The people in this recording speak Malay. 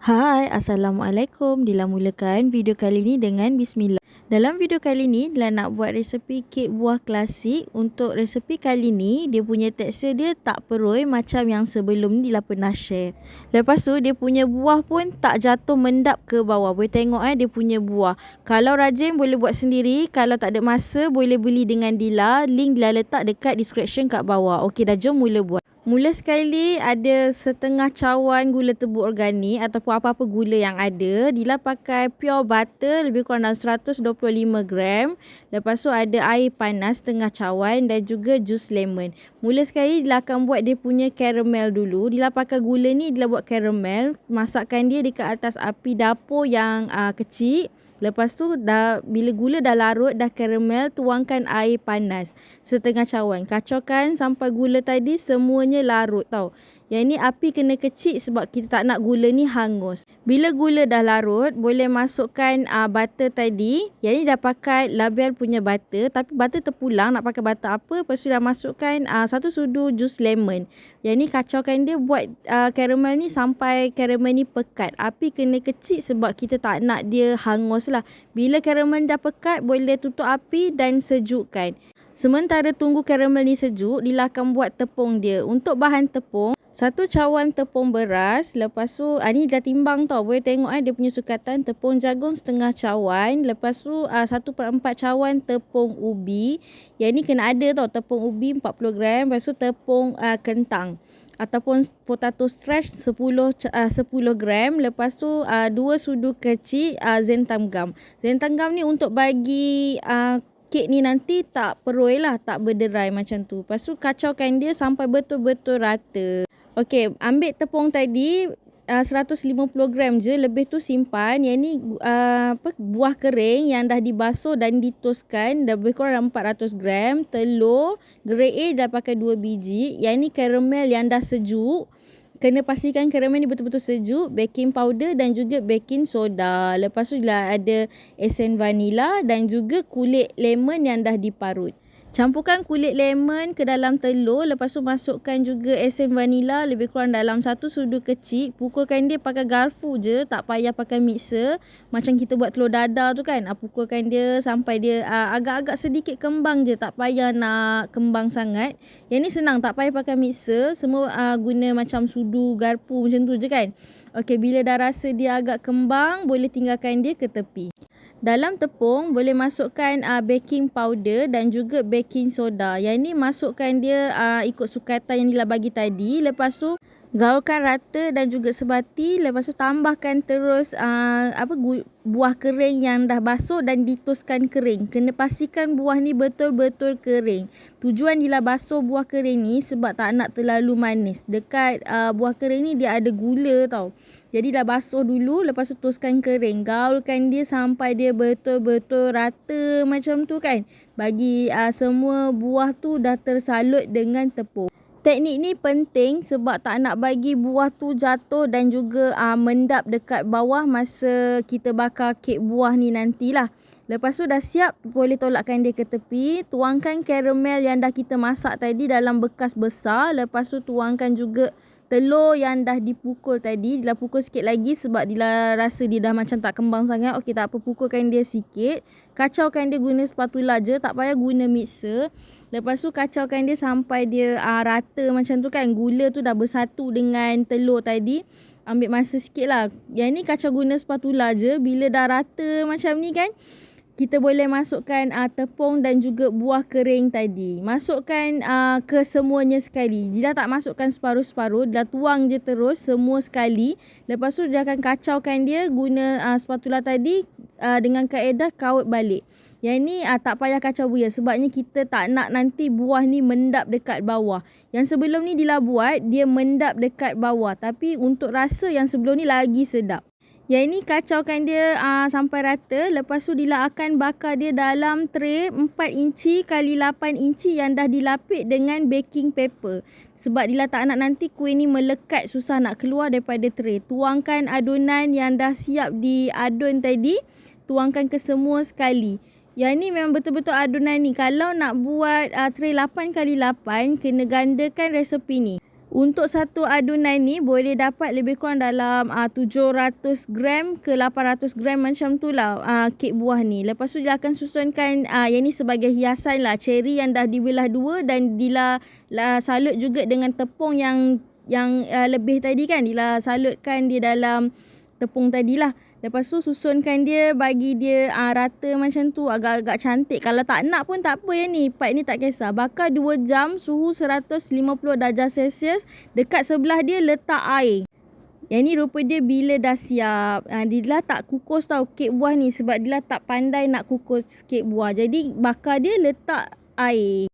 Hai, Assalamualaikum. Dilamulakan video kali ini dengan Bismillah. Dalam video kali ni, Dila nak buat resepi kek buah klasik. Untuk resepi kali ni, dia punya tekstur dia tak perui macam yang sebelum ni Dila pernah share. Lepas tu, dia punya buah pun tak jatuh mendap ke bawah. Boleh tengok dia punya buah. Kalau rajin boleh buat sendiri. Kalau tak ada masa, boleh beli dengan Dila. Link Dila letak dekat description kat bawah. Okey, dah jom mula buat. Mula sekali ada setengah cawan gula tebu organik ataupun apa-apa gula yang ada. Dila pakai pure butter lebih kurang dalam 125 gram. Lepas tu ada air panas setengah cawan dan juga jus lemon. Mula sekali Dila akan buat dia punya caramel dulu. Dila pakai gula ni, Dila buat caramel. Masakkan dia dekat atas api dapur yang kecil. Lepas tu bila gula dah larut, dah caramel, tuangkan air panas setengah cawan. Kacaukan sampai gula tadi semuanya larut tau. Yang ni api kena kecil sebab kita tak nak gula ni hangus. Bila gula dah larut, boleh masukkan butter tadi. Yang ni dah pakai Labial punya butter. Tapi butter terpulang, nak pakai butter apa. Lepas tu dah masukkan 1 sudu jus lemon. Yang ni kacaukan dia, buat caramel ni sampai caramel ni pekat. Api kena kecil sebab kita tak nak dia hangus lah. Bila caramel dah pekat, boleh tutup api dan sejukkan. Sementara tunggu caramel ni sejuk, Dila akan buat tepung dia. Untuk bahan tepung, 1 cawan tepung beras. Lepas tu, ni dah timbang tau. Boleh tengok dia punya sukatan. Tepung jagung setengah cawan. Lepas tu, 1/4 cawan tepung ubi. Yang ni kena ada tau. Tepung ubi 40 gram. Lepas tu, tepung kentang ataupun potato stretch 10 gram. Lepas tu 2 sudu kecil zentam gam. Zentam gam ni untuk bagi kek ni nanti tak perui lah, tak berderai macam tu. Lepas tu kacaukan dia sampai betul-betul rata. Okey, ambil tepung tadi 150 gram je, lebih tu simpan. Yang ni buah kering yang dah dibasuh dan ditoskan, dah lebih kurang 400 gram. Telur grade A dah pakai 2 biji. Yang ni caramel yang dah sejuk. Kena pastikan caramel ni betul-betul sejuk. Baking powder dan juga baking soda. Lepas tu lah ada esen vanila dan juga kulit lemon yang dah diparut. Campurkan kulit lemon ke dalam telur. Lepas tu masukkan juga esen vanila lebih kurang dalam 1 sudu kecil. Pukulkan dia pakai garfu je, tak payah pakai mixer. Macam kita buat telur dadar tu kan. Pukulkan dia sampai dia agak-agak sedikit kembang je. Tak payah nak kembang sangat. Yang ni senang, tak payah pakai mixer. Semua guna macam sudu, garpu macam tu je kan. Okey, bila dah rasa dia agak kembang, boleh tinggalkan dia ke tepi. Dalam tepung boleh masukkan baking powder dan juga baking soda. Yang ni masukkan dia ikut sukatan yang Dila bagi tadi. Lepas tu gaulkan rata dan juga sebati. Lepas tu tambahkan terus buah kering yang dah basuh dan ditoskan kering. Kena pastikan buah ni betul-betul kering. Tujuan Dila basuh buah kering ni sebab tak nak terlalu manis. Dekat buah kering ni dia ada gula tau. Jadi dah basuh dulu, lepas tu toskan kering. Gaulkan dia sampai dia betul-betul rata macam tu kan. Bagi semua buah tu dah tersalut dengan tepung. Teknik ni penting sebab tak nak bagi buah tu jatuh dan juga mendap dekat bawah masa kita bakar kek buah ni nantilah. Lepas tu dah siap, boleh tolakkan dia ke tepi. Tuangkan caramel yang dah kita masak tadi dalam bekas besar. Lepas tu tuangkan juga telur yang dah dipukul tadi. Dila pukul sikit lagi sebab Dila rasa dia dah macam tak kembang sangat. Okey, tak apa, pukulkan dia sikit. Kacaukan dia guna spatula je, tak payah guna mixer. Lepas tu kacaukan dia sampai dia rata macam tu kan. Gula tu dah bersatu dengan telur tadi. Ambil masa sikit lah. Yang ni kacau guna spatula je. Bila dah rata macam ni kan, kita boleh masukkan tepung dan juga buah kering tadi. Masukkan ke semuanya sekali. Dia tak masukkan separuh-separuh. Dia tuang je terus semua sekali. Lepas tu dia akan kacaukan dia guna spatula tadi dengan kaedah kaut balik. Yang ni tak payah kacau buaya. Sebabnya kita tak nak nanti buah ni mendap dekat bawah. Yang sebelum ni Dila buat, dia mendap dekat bawah. Tapi untuk rasa yang sebelum ni lagi sedap. Yang ini kacaukan dia sampai rata. Lepas tu Dila akan bakar dia dalam tray 4 inci kali 8 inci yang dah dilapik dengan baking paper. Sebab Dila tak nak nanti kuih ni melekat, susah nak keluar daripada tray. Tuangkan adunan yang dah siap diadun tadi. Tuangkan ke semua sekali. Yang ni memang betul-betul adunan ni. Kalau nak buat tray 8 kali 8, kena gandakan resepi ni. Untuk satu adunan ni boleh dapat lebih kurang dalam 700 gram ke 800 gram macam tu lah kek buah ni. Lepas tu dia akan susunkan yang ni sebagai hiasan lah. Cherry yang dah dibelah dua dan salut juga dengan tepung yang lebih tadi kan. Salutkan dia dalam tepung tadilah. Lepas tu susunkan dia, bagi dia rata macam tu, agak-agak cantik. Kalau tak nak pun tak apa yang ni. Part ni tak kisah. Bakar 2 jam suhu 150 darjah Celsius. Dekat sebelah dia letak air. Yang ni rupa dia bila dah siap. Dia lah tak kukus tau kek buah ni sebab dia lah tak pandai nak kukus kek buah. Jadi bakar dia, letak air.